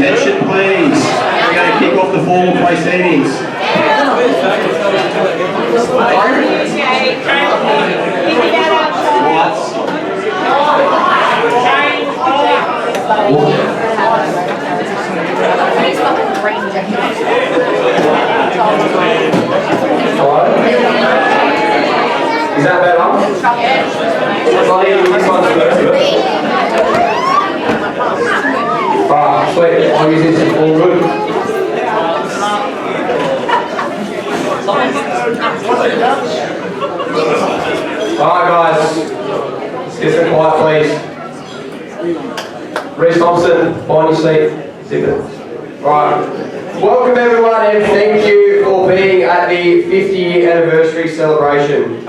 attention please. We're going to kick off the formal proceedings. Is that better? Sweet. I'll use this all good. Alright guys, let's get some quiet please. Reece Thompson, find your seat. Sit there. Right. Welcome everyone and thank you for being at the 50-year anniversary celebration. We've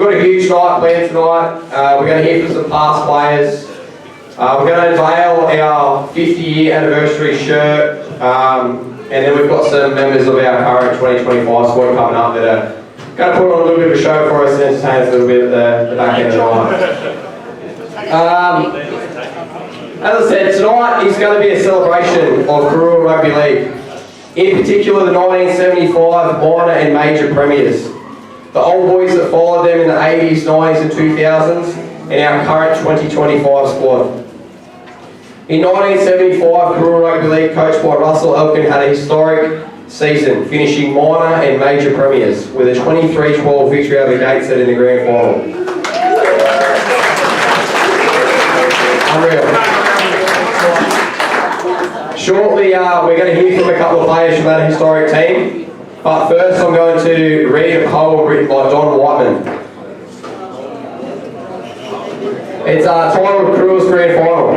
got a huge night planned tonight. We're going to hear from some past players. We're going to unveil our 50-year anniversary shirt, and then we've got some members of our current 2025 squad coming up that are going to put on a little bit of a show for us and entertain us a little bit at the back end of the night. As I said, tonight is going to be a celebration of Karuah Rugby League, in particular the 1975 minor and major premiers, the old boys that followed them in the 80s, 90s and 2000s, and our current 2025 squad. In 1975, Karuah Rugby League, coached by Russell Elkin, had a historic season, finishing minor and major premiers with a 23-12 victory over Gateshead in the grand final. Unreal. Shortly, we're going to hear from a couple of players from that historic team, but first I'm going to read a poem written by Don Whiteman. It's titled Karuah's Grand Final.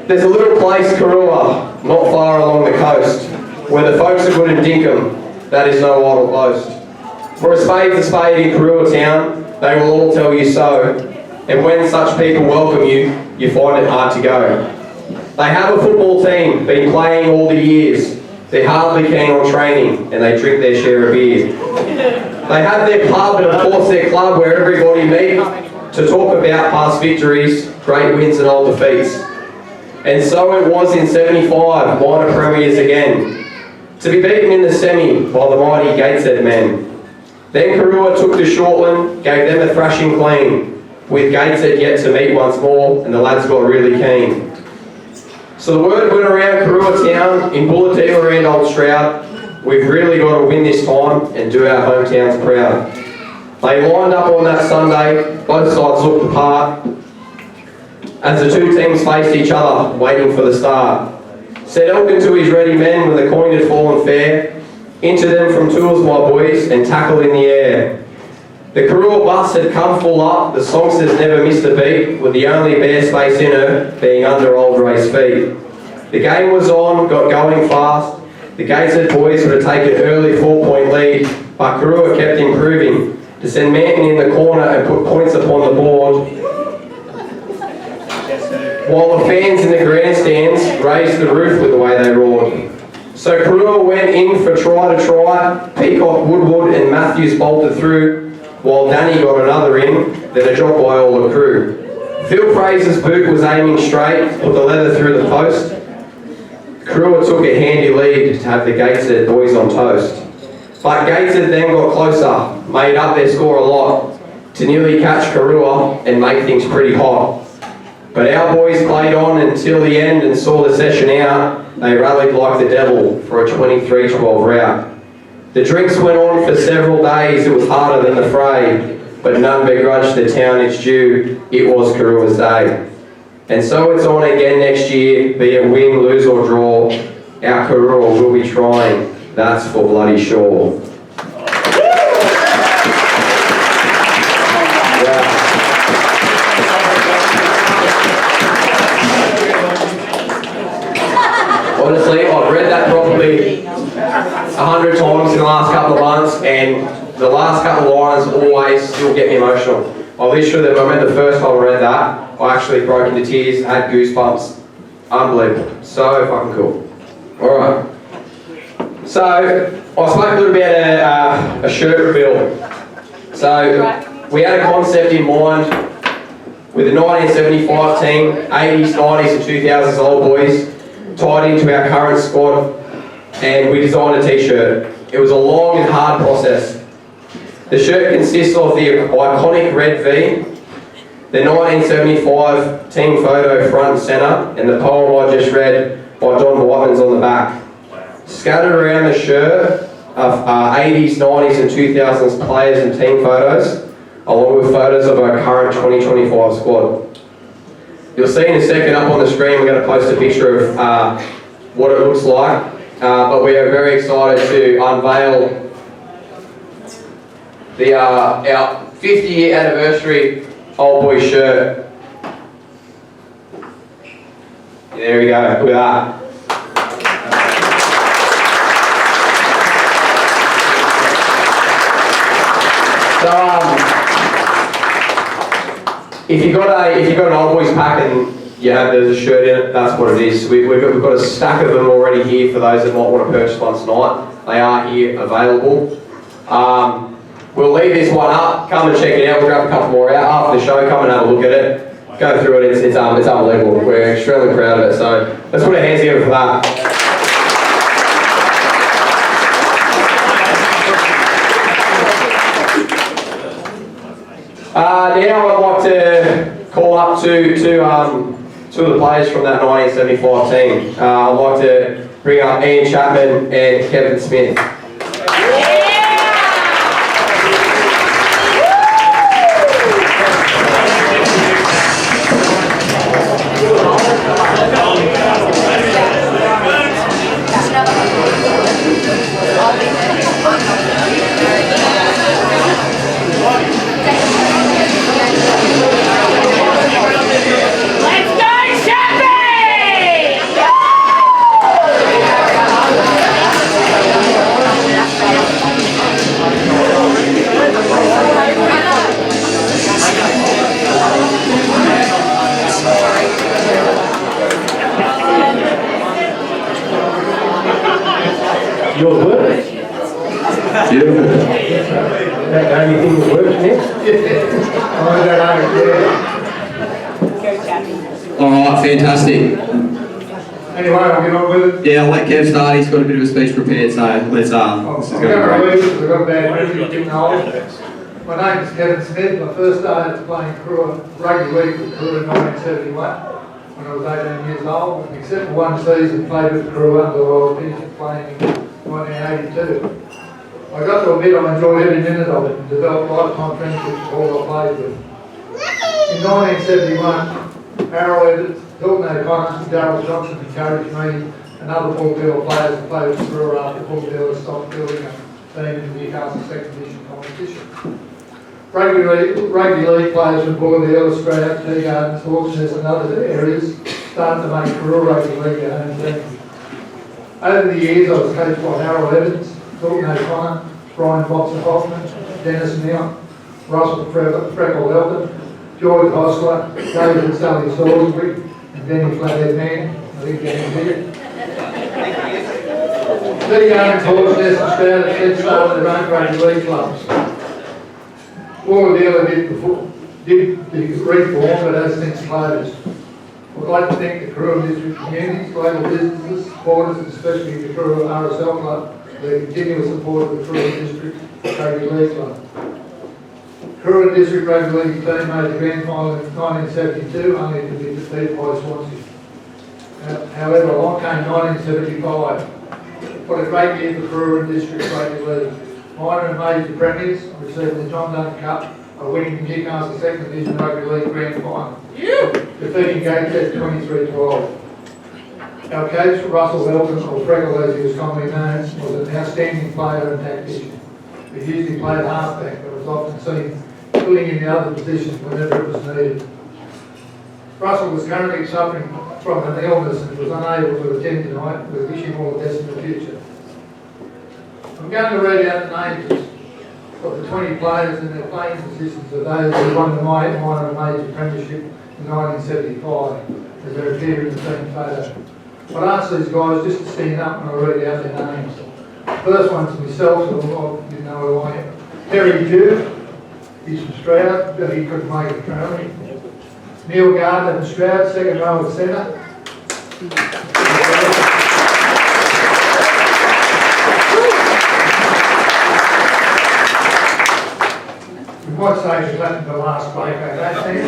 There's a little place, Karuah, not far along the coast, where the folks are good in dinkum, that is no idle boast. For a spade's a spade in Karuah town, they will all tell you so, and when such people welcome you, you find it hard to go. They have a football team, been playing all the years, they're hardly keen on training, and they drink their share of beer. They have their pub and of course their club where everybody meets to talk about past victories, great wins and old defeats. And so it was in 75, minor premiers again, to be beaten in the semi by the mighty Gateshead men. Then Karuah took to Shortland, gave them a thrashing clean, with Gateshead yet to meet once more, and the lads got really keen. So the word went around Karuah town, in Bulletewa and Old Stroud, we've really got to win this time and do our hometowns proud. They lined up on that Sunday, both sides looked apart, as the two teams faced each other, waiting for the start. Said Elkin to his ready men when the coin had fallen fair, into them from tools my boys, and tackle in the air. The Karuah bus had come full up, the songsters never missed a beat, with the only bare space in her being under old Ray's feet. The game was on, got going fast, the Gateshead boys would have taken an early 4-point lead, but Karuah kept improving, to send Manton in the corner and put points upon the board, while the fans in the grandstands raised the roof with the way they roared. So Karuah went in for try to try, Peacock, Woodward and Matthews bolted through, while Danny got another in, then a drop by all the crew. Phil Fraser's boot was aiming straight, put the leather through the post. Karuah took a handy lead to have the Gateshead boys on toast. But Gateshead then got closer, made up their score a lot, to nearly catch Karuah and make things pretty hot. But our boys played on until the end and saw the session out. They rallied like the devil for a 23-12 rout. The drinks went on for several days, it was harder than the fray, but none begrudged the town its due, it was Karuah's day. And so it's on again next year, be it win, lose or draw, our Karuah will be trying, that's for bloody sure. Honestly, I've read that probably 100 times in the last couple of months, and the last couple of lines always still get me emotional. I literally, I remember the first time I read that, I actually broke into tears, had goosebumps. Unbelievable. So fucking cool. Alright. So, I spoke a little bit about a shirt reveal. So, we had a concept in mind. with the 1975 team, 80s, 90s and 2000s old boys tied into our current squad, and we designed a t-shirt. It was a long and hard process. The shirt consists of the iconic red V, the 1975 team photo front and centre, and the poem I just read by Don Whitman's on the back. Scattered around the shirt are 80s, 90s and 2000s players and team photos, along with photos of our current 2025 squad. You'll see in a second up on the screen, we're going to post a picture of what it looks like, but we are very excited to unveil our 50-year anniversary Old Boy shirt. There we go, look at that. So, if you got an Old Boys pack and there's a shirt in it, that's what it is. We've got a stack of them already here for those that might want to purchase one tonight. They are here available. We'll leave this one up. Come and check it out. We'll grab a couple more out after the show. Come and have a look at it. Go through it. It's unbelievable. We're extremely proud of it. So let's put our hands together for that. Now I'd like to call up two of the players from that 1975 team. I'd like to bring up Ian Chapman and Kevin Smith. Yours works? Beautiful. That the only thing that works next? Alright, fantastic. Anyway, I'll get on with it. Yeah, I'll let Kev start. He's got a bit of a speech prepared, so let's this is I'm going to be going to great. leave because I've got a bad memory of getting old. My name is Kevin Smith. I first started playing rugby league with Crewe in 1971 when I was 18 years old, except for one season played with Crewe under Royal Pension playing in 1982. I got to admit I enjoyed every minute of it and developed lifetime friendships with all I played with. In 1971, Harold Edwards, Hilton O'Connor and Darryl Johnson encouraged me and other Paul Dealer players to play with Crewe after Paul Dealer stopped building a team in the Newcastle Second Division competition. Rugby league players from Bulgadale, Australia, Tea Gardens, Hawksnest and other areas started to make Crewe Rugby League their home team. Over the years I was coached by Harold Evans, Hilton O'Connor, Brian Boxer Hoffman, Dennis Mount, Russell Freckle Elton, George Hostler, David and Sally Salisbury, and Danny Flathead Man. I think Danny did it. Tea Gardens, Hawksnest and Stroud had started their own rugby league clubs. Bulgadale did the reform, but has since closed. I'd like to thank the Crewe District communities, local businesses, supporters, and especially the Crewe RSL Club for the continuous support of the Crewe District Rugby League Club. Crewe District Rugby League team made the grand final in 1972, only to be defeated by Swansea. However, along came 1975. What a great year for Crewe District Rugby League. Minor and major premiers received the John Dunn Cup by winning the Newcastle Second Division Rugby League Grand Final, defeating Gateshead 23-12. Our coach, Russell Elton, or Freckle as he was commonly known, was an outstanding player and tactician. He usually played halfback, but was often seen filling in the other positions whenever it was needed. Russell was currently suffering from an illness and was unable to attend tonight. We wish him all the best in the future. I'm going to read out the names of the 20 players and their playing positions of those who won the minor and major premiership in 1975, as they appear in the team photo. I'd ask these guys just to stand up when I read out their names. First one's myself, so you know who I am. Terry Dew, he's from Stroud, but he couldn't make it apparently. Neil Gardner from Stroud, second row at centre. We might say he's left the last break, okay, Steve?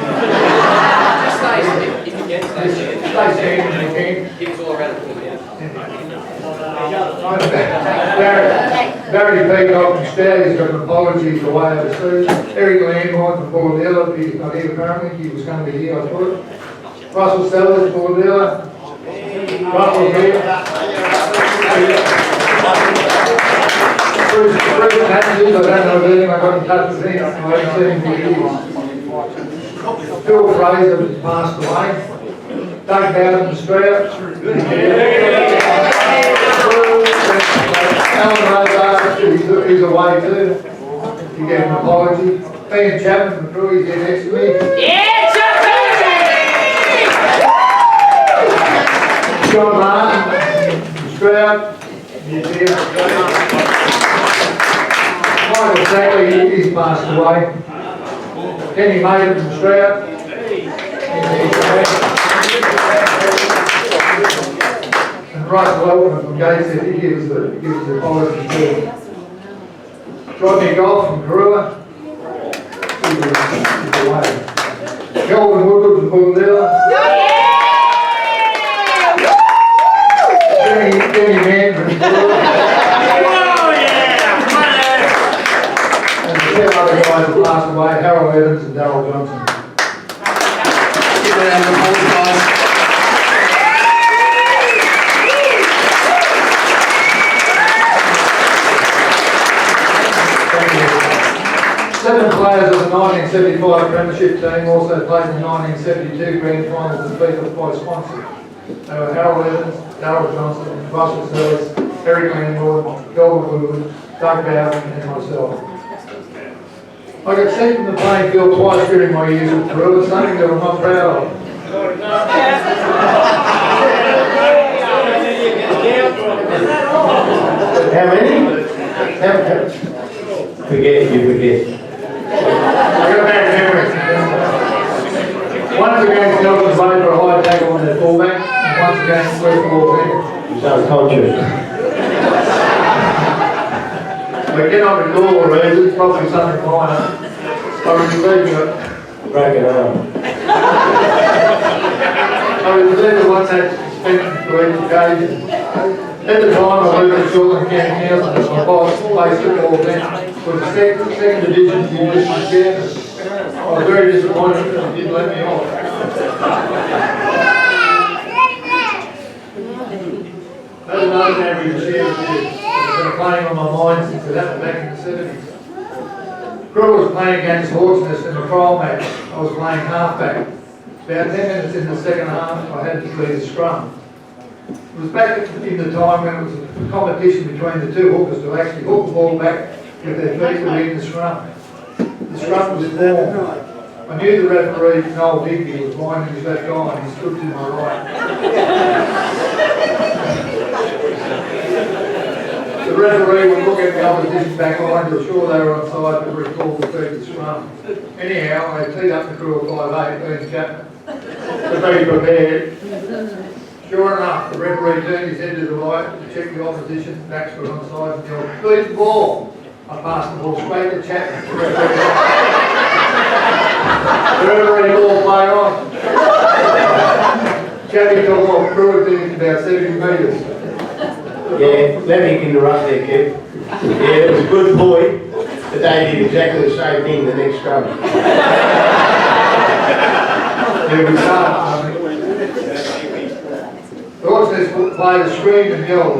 Stay standing if you can. Give us all a round of applause. Barry Peacock from Stroud, he's got an apology for the way overseas. Eric Landmine from Bulladella, he's not here apparently, he was going to be here, I thought. Russell Sellers, Bulladella. Russell's here. Bruce Matthews, I don't know if anyone got in touch with him, I haven't seen him for years. Phil Fraser has passed away. Doug Bowden from Stroud. Alan Rose, he's away too. He gave an apology. Ian Chapman from Crew, he's here next to me. Yeah, John Martin from Stroud, he's here. Michael Sackley, he's passed away. Kenny Maiden from Stroud. And Russell Elton from Gateshead, he gives the apology too. Rodney Goff from Karua. He's away. Kelvin Woodward from Bulladella. Kenny Mann from Karua. And the two other guys have passed away, Harold Evans and Darryl Johnson. Give a round of applause, guys. Seven players of the 1975 Premiership team also played in the 1972 Grand Finals and beat us by Swansea. They were Harold Evans, Darryl Johnson, Russell Sellers, Eric Landmine, Kelvin Woodward, Doug Bowden and myself. I got sent from the playing field twice during my years at Peru. It's something that I'm not proud of. How many? Forget, you forget. I got bad memories. Once against Nelson Bay for a high tackle on their fullback, and once against West Wall. You sound conscious. We get on the law reasons, probably something minor. I was receiving it. Break it arm. I was receiving one that suspension for each occasion. At the time, I moved to Shortland County Council as my boss played football then for the second division judicial chairman. I was very disappointed that he didn't let me off. That's another memory of years. It's been playing on my mind since it happened back in the 70s. Crew was playing against Hawksness in a trial match. I was playing halfback. About 10 minutes in the second half, I had to lead the scrum. It was back in the time when it was a competition between the two hookers to actually hook the ball back with their feet to lead the scrum. The scrum was formed. I knew the referee, Noel Digby, was behind his left eye and he stood to my right. The referee would look at the opposition back line to ensure they were on side to recall the feet to scrum. Anyhow, I teed up the Crew of 5'8", Ian Chapman, to be prepared. Sure enough, the referee turned his head to the right to check the opposition, backs were on side and yelled, "Please the ball." I passed the ball straight to Chapman. The referee called play on. Chappie took off, Crew it about 70 metres. Yeah, let me interrupt there, Kev. Yeah, it was a good point, but they did exactly the same thing the next scrum. There we start. The Hawksness played a scream and yelled.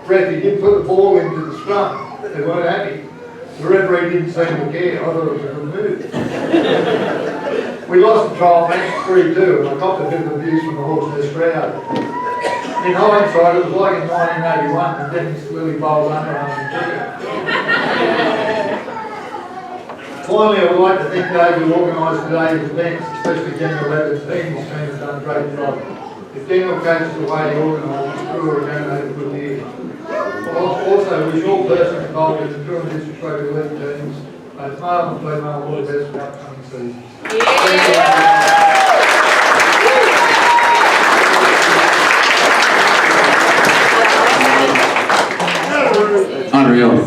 Ref, he didn't put the ball into the scrum. They weren't happy. The referee didn't seem to care. I thought it was a good move. We lost the trial match 3-2 and I copped a bit of abuse from the Hawksness crowd. In hindsight, it was like in 1981 when Dennis Lilly bowled underarm and cricket. Finally, I would like to thank those who organised today's events, especially Daniel Levin's team. His team has done a great job. If Daniel coaches the way he organised, the crew are going to have a good year. I also wish all persons involved in the Crew and District Rugby League teams, both male and female, all the best for upcoming seasons. season. Unreal.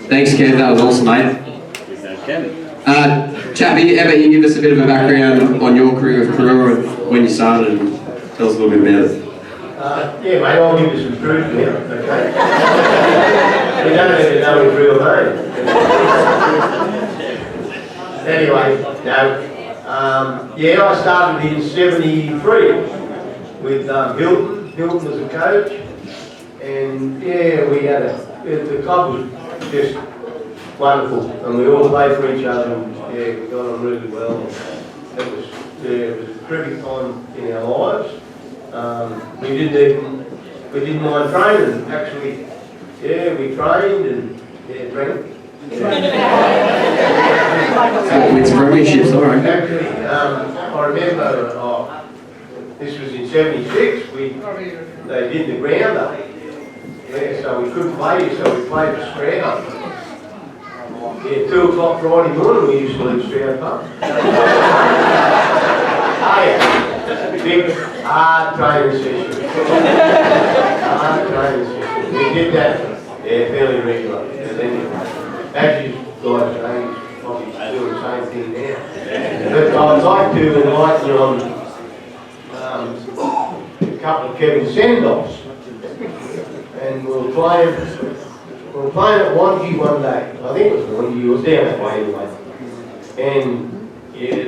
Thanks, Kev. That was awesome, mate. Chappie, how about you give us a bit of a background on your career with Karura and when you started, and tell us a little bit about it. Yeah, mate, I'll give you some truth now, okay? We don't even know his real name. Anyway, no. Yeah, I started in '73 with Hilton. Hilton was a coach. And yeah, the club was just wonderful. And we all played for each other and yeah, we got on really well. It was a terrific time in our lives. We didn't mind training, actually. Yeah, we trained and drank. Wins premierships, all right. Actually, I remember, this was in '76, they did the ground up. Yeah, so we couldn't play, so we played the Stroud. Yeah, 2 o'clock Friday morning we used to leave Stroud Park. Big hard training session. Hard training session. We did that fairly regular. And then, as you guys know, he's probably doing the same thing now. But I'd like to enlighten you on a couple of Kevin Sandoffs. And we were playing at Wangi one day. I think it was Wangi, it was down that way anyway. And yeah,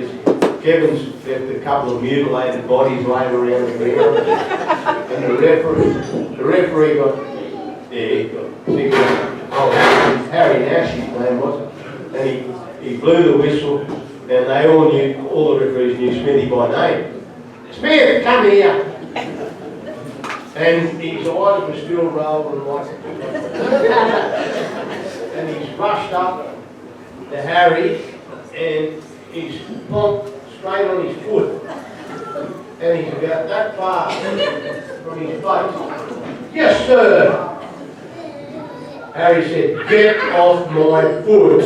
Kevin's left a couple of mutilated bodies laying around the ground. And the referee got sick of it. Harry Nash, his name was. And he blew the whistle, and they all the referees knew Smithy by name. Smith, come here! And his eyes were still rolling like and he's rushed up to Harry and he's plonked straight on his foot. And he's about that far from his face. Yes, sir. Harry said, get off my foot.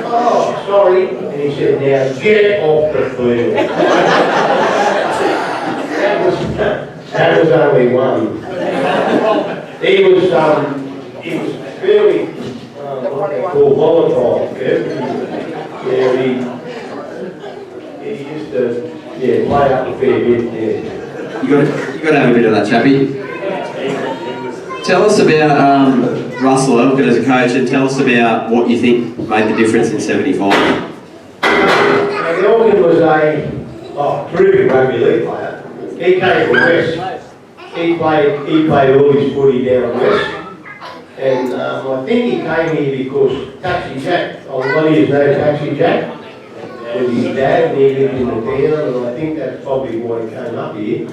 Oh, sorry. And he said, now get off the field. That was only one. He was fairly, what they call volatile, yeah, he used to, play up a fair bit, yeah. You got to have a bit of that, Chappie. Tell us about Russell Elkin as a coach, and tell us about what you think made the difference in '75. Elkin was a terrific rugby league player. He came from West. He played all his footy down West. And I think he came here because Taxi Jack, what do you know Taxi Jack? Was his dad, and he lived in the town, and I think that's probably why he came up here.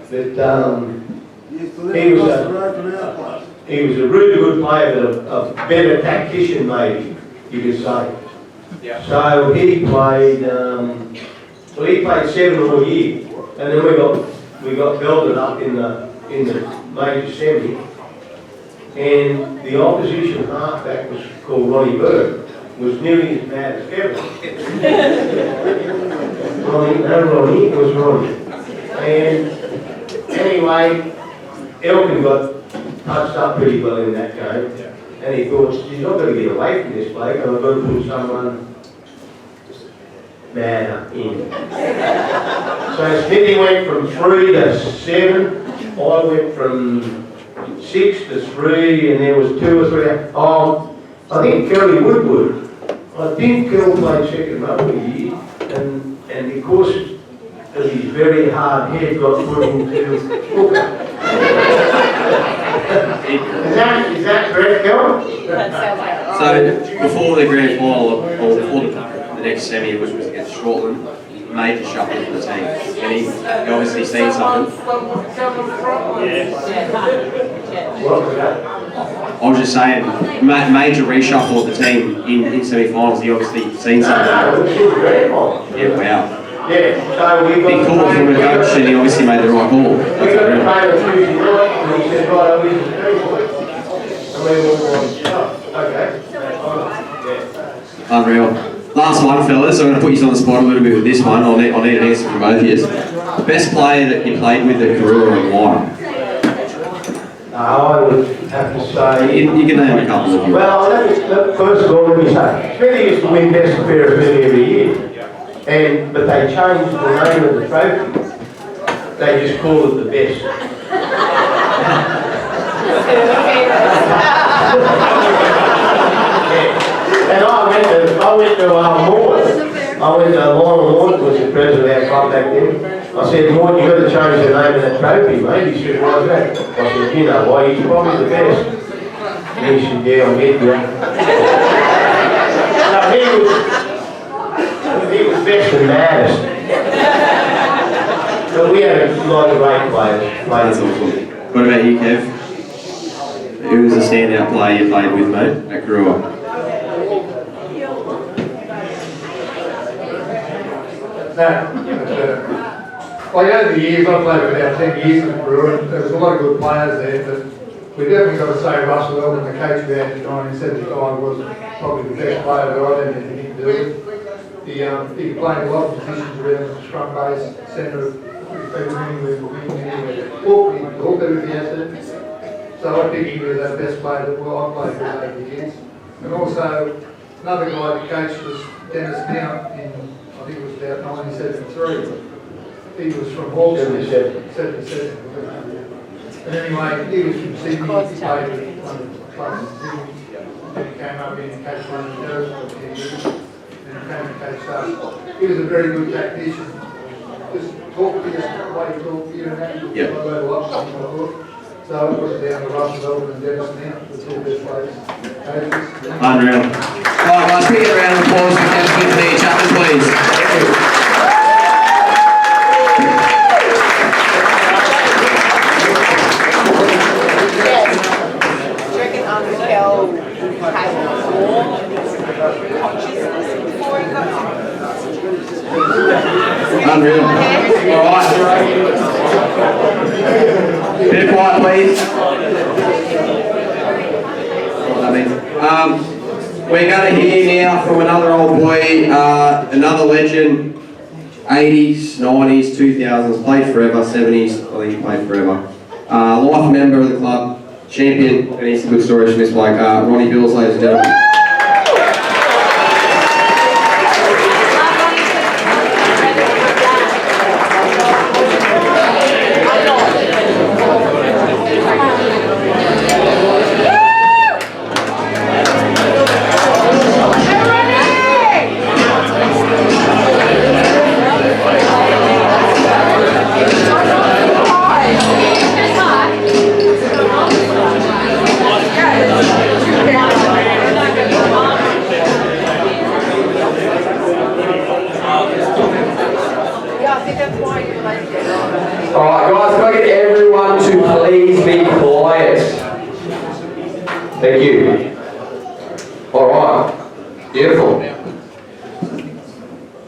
But he was a really good player, but a better tactician maybe, you could say. Yeah. So he played, he played 7 more years, and then we got belted up in the major semi, and the opposition halfback was called Ronnie Bird, was nearly as bad as Kevin. Ronnie, it was Ronnie. And anyway, Elkin got touched up pretty well in that game, and he thought, he's not going to get away from this bloke, and I've got to put someone man in. So Smithy went from 3 to 7, I went from 6 to 3, and there was 2 or 3. I think Kelly Woodward. I think Kel played second row a year, and because of his very hard head got put into hooker. Is that correct, Kel? So before the grand final, or before the next semi, which was against Shortland, major shuffle of the team. And he obviously seen something. What was that? I was just saying, major reshuffle of the team in semi-finals. He obviously seen something. No, it was very long. Yeah, wow. Yeah, so we got Big call from the coach, and he obviously made the right call. We got to play on Tuesday night, and he said, right, I'll use the team. And we were all on, okay. Yeah. Unreal. Last one, fellas. I'm going to put you on the spot a little bit with this one. I'll need an answer from both of you. Best player that you played with at Karua and why? I would have to say. You can name a couple of you. Well, first of all, let me say, Smithy used to win Best and Fairest nearly every year. But they changed the name of the trophy. They just call it the best. And I went to Mort. I went to Lionel Mort, was the president of our club back then. I said, Mort, you've got to change the name of that trophy, mate. He said, why's that? I said, you know why, he's probably the best. And he said, yeah, I'm getting you. No, he was best and baddest. But we had a lot of great players. That's awesome. What about you, Kev? Who was a standout player you played with, mate, at Karua? Well, over the years, I played for about 10 years in Karua, and there was a lot of good players there, but we definitely got to say Russell Elton, the coach we had in 1975, was probably the best player that I had anything to do with. He played a lot of positions around the scrum base, centre, anywhere, he talked everything else in. So I think he was our best player that I played for over the years. And also, another guy that coached was Dennis Mount in, I think it was about 1973. He was from Hawkesbury, 77. And anyway, he was from Sydney, he played at one of the clubs in Sydney. Then he came up here and coached one in Harrisburg for 10 years. Then he came and coached us. He was a very good tactician. Just talk to you, the way he talked to you and that, Yep. level up something like that. So it was down to Russell Elton and Dennis Mount, the two best players. Unreal. Alright guys, quick round of applause for Kev Smith and Ian Chapman, please. Unreal. Alright. Bit of quiet, please. We're going to hear now from another old boy, another legend, 80s, 90s, 2000s, played forever, 70s, I think he played forever. Life member of the club, champion, and he's a good story from this bloke, Ronnie Bills, ladies and gentlemen. Alright guys, can I get everyone to please be quiet? Thank you. Alright, beautiful.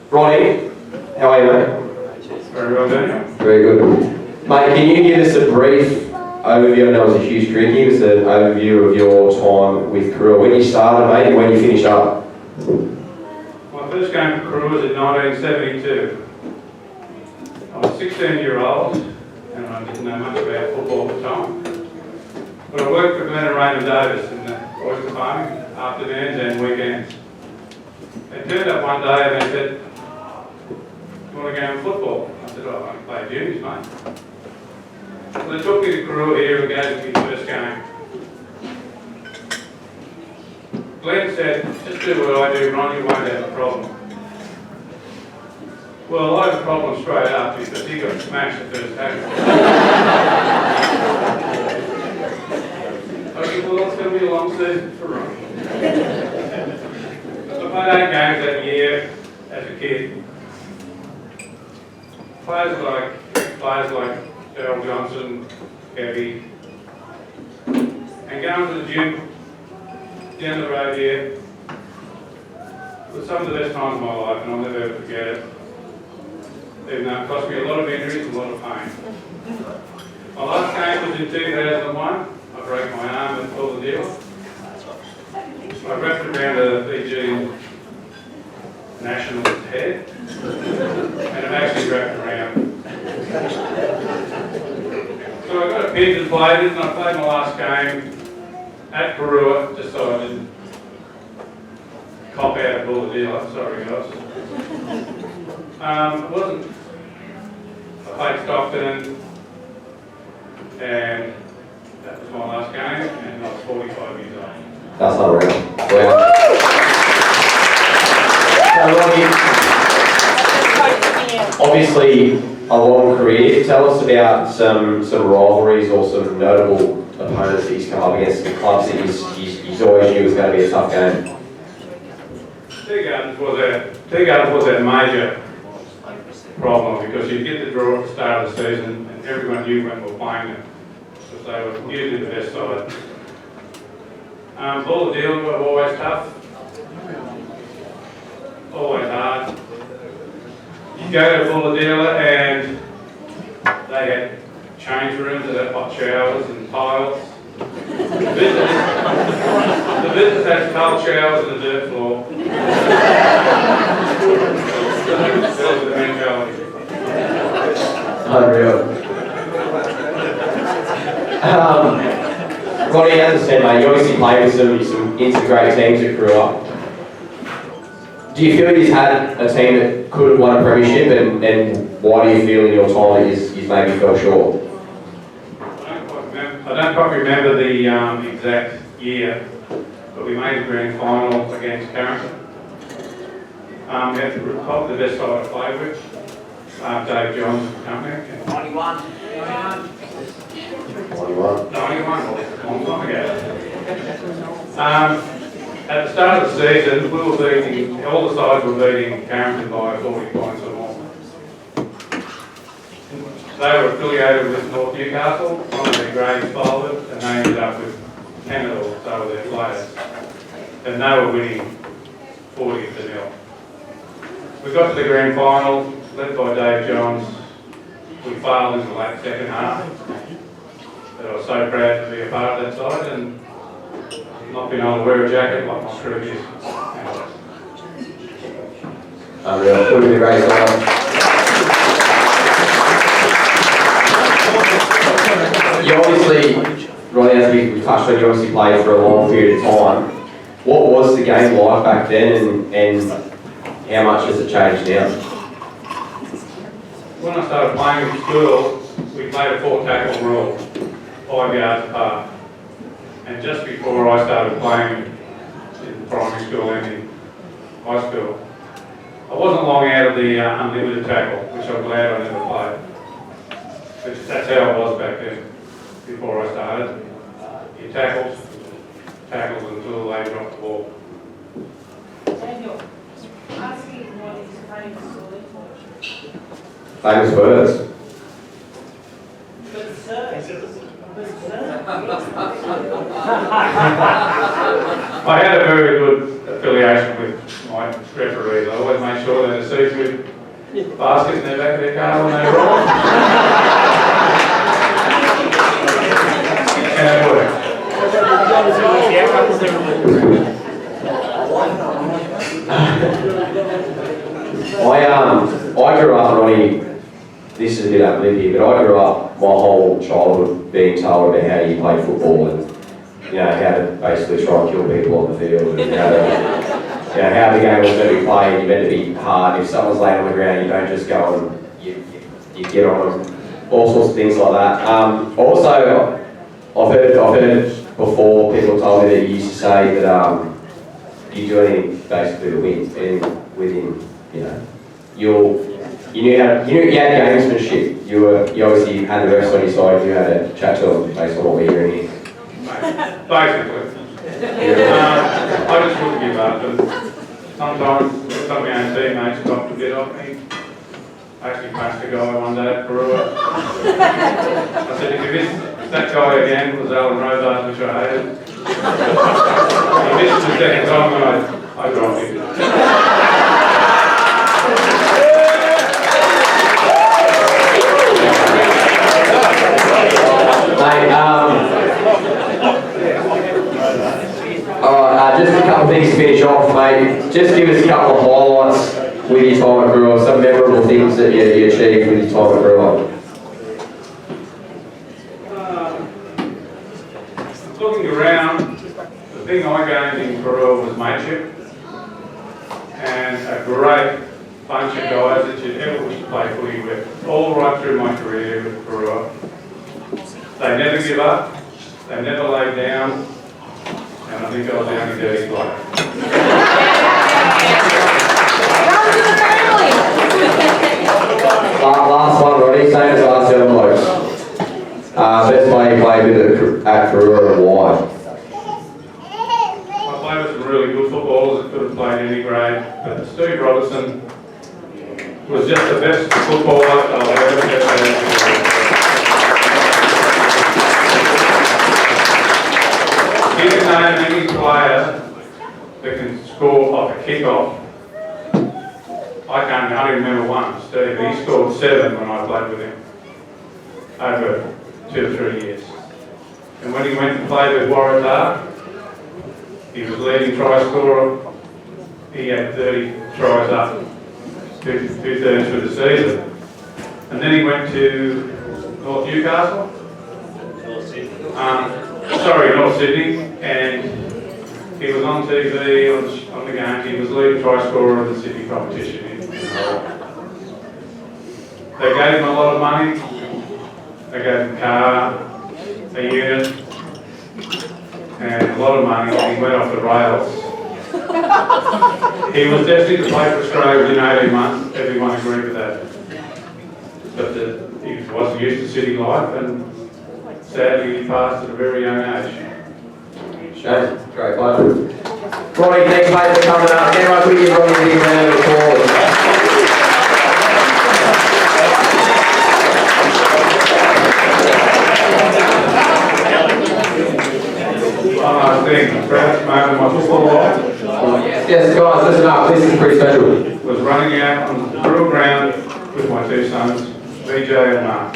Ronnie, how are you mate? Very well done. Very good. Mate, can you give us a brief overview? I know it's a huge career. Give us an overview of your time with Karua. When you started, mate, and when you finished up. My first game for Karua was in 1972. I was 16-year-old and I didn't know much about football at the time. But I worked for Glenn and Raymond Davis in the oyster farming afternoons and weekends. They turned up one day and they said, "Do you want to go in football?" I said, "Oh, I want to play juniors, mate." So they took me to Karua here and gave me my first game. Glenn said, "Just do what I do, Ron, you won't have a problem." Well, I had a problem straight up because he got smashed the first tackle. I said, well, that's going to be a long season for Ron. I played 8 games that year as a kid. Players like Daryl Johnson, Kevy, and going to the gym down the road here was some of the best times of my life, and I'll never ever forget it. Even though it cost me a lot of injuries and a lot of pain. My last game was in 2001. I broke my arm and pulled the deal. I wrapped it around a Fiji Nationals head, and I'm actually wrapped around. So I got a pins and played it, and I played my last game at Karua, just so I didn't cop out of Bulahdelah, sorry guys. It wasn't, I played Stockton, and that was my last game, and I was 45 years old. That's unreal. Wow. So, Ronnie, obviously a long career. Tell us about some rivalries or some notable opponents that he's come up against, some clubs that he's always knew was going to be a tough game. Teagardens was a major problem because you get the draw at the start of the season and everyone knew when we were playing them because they were usually the best side. Bulahdelah were always tough, always hard. You go to Bulahdelah and they had change rooms that had hot showers and tiles. The business has cold showers and a dirt floor. That was the mentality. Unreal. Ronnie, as I said, mate, you obviously played with some great teams at Karua. Do you feel he's had a team that could have won a premiership, and why do you feel in your time that he's maybe fell short? I don't quite remember the exact year, but we made the grand final against Carrington. We had probably the best side to play with. Dave Johns and company. 91, a long time ago. At the start of the season, we were beating, all the sides were beating Carrington by 40 points or more. They were affiliated with North Newcastle, one of their grades folded, and they ended up with Canada, so their players. And they were winning 40-0. We got to the grand final, led by Dave Johns. We failed in the late second half. But I was so proud to be a part of that side and not being able to wear a jacket like my previous. Unreal. Could be a great side. You obviously, Ronnie, as we touched on, you obviously played for a long period of time. What was the game like back then, and how much has it changed now? When I started playing at school, we played a 4-tackle rule, 5 yards apart. And just before I started playing in primary school and in high school, I wasn't long out of the unlimited tackle, which I'm glad I never played. That's how it was back then, before I started. You tackled until they dropped the ball. Daniel, asking what is famous or Famous words. But sir, I had a very good affiliation with my referees. I always made sure they had a seat with baskets in their back of their car when they were on. And it worked. I grew up, Ronnie, this is a bit outlandish, but I grew up my whole childhood being told about how you play football and, you know, how to basically try and kill people on the field and how the game was meant to be played. You're meant to be hard. If someone's laying on the ground, you don't just go and you get on them. All sorts of things like that. Also, I've heard before people told me that you used to say that you do anything basically to win, and within, you know, you had gamesmanship. You obviously had the refs on your side. You had a chat to them based on what we're hearing here. Basically. I just wouldn't give up. And sometimes some of my own teammates got to get off me. I actually punched a guy one day at Karua. I said, if you miss that guy again, was Alan Rozard, which I hated. He missed the second time and I dropped him. Alright, just a couple of things to finish off, mate. Just give us a couple of highlights with your time at Crewe, some memorable things that you achieved with your time at Crewe? Looking around, the thing I gained in Crewe was mateship and a great bunch of guys that you'd ever wish to play footy with, all right through my career with Crewe. They never give up, they never lay down, and I think I was the only dirty player. Last one, Roddy, same as last seven blokes. Best player you played with at Crewe and why? I played with some really good footballers that could have played any grade, but Steve Robertson was just the best footballer I'll ever get played. You can name any player that can score off a kick-off. I can't remember one. Steve, he scored 7 when I played with him over 2 or 3 years. And when he went to play with Waratah, he was leading try scorer. He had 30 tries up, two-thirds through the season. And then he went to North Newcastle. North Sydney, and he was on TV on the game. He was leading try scorer of the Sydney competition. They gave him a lot of money. They gave him a car, a unit, and a lot of money, and he went off the rails. He was destined to play for Australia within 18 months, everyone agreed with that. But he wasn't used to city life, and sadly he passed at a very young age. Shane, great player. Roddy, thanks mate for coming up. Everyone could give Roddy a big round of applause. One last thing, proudest moment of my football life Yes, guys, listen up. This is pretty special. was running out on the Crewe ground with my 2 sons, VJ and Mark.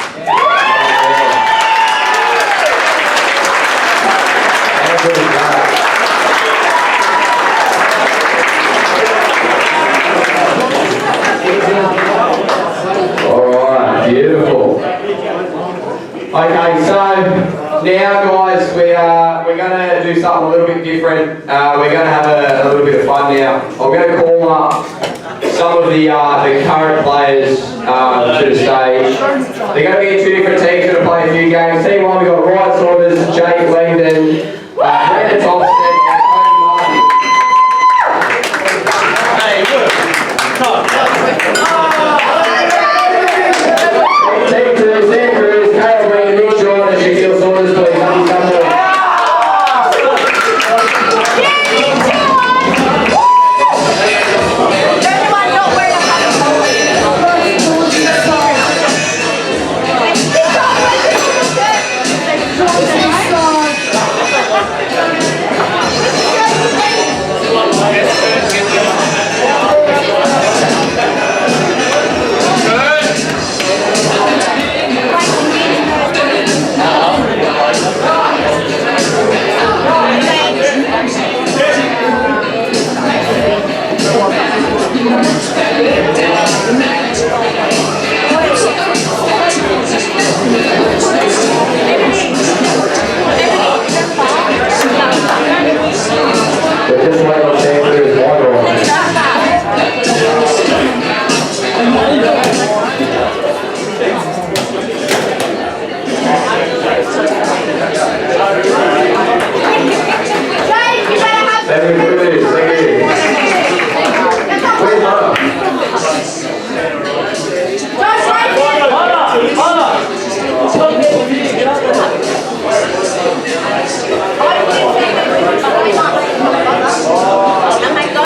Alright, beautiful. Okay, so now guys, we're going to do something a little bit different. We're going to have a little bit of fun now. I'm going to call up some of the current players to the stage. They're going to be in 2 different teams, going to play a few games. Team 1, we've got Ryan Saunders, Jake Langdon, Brandon Thompson.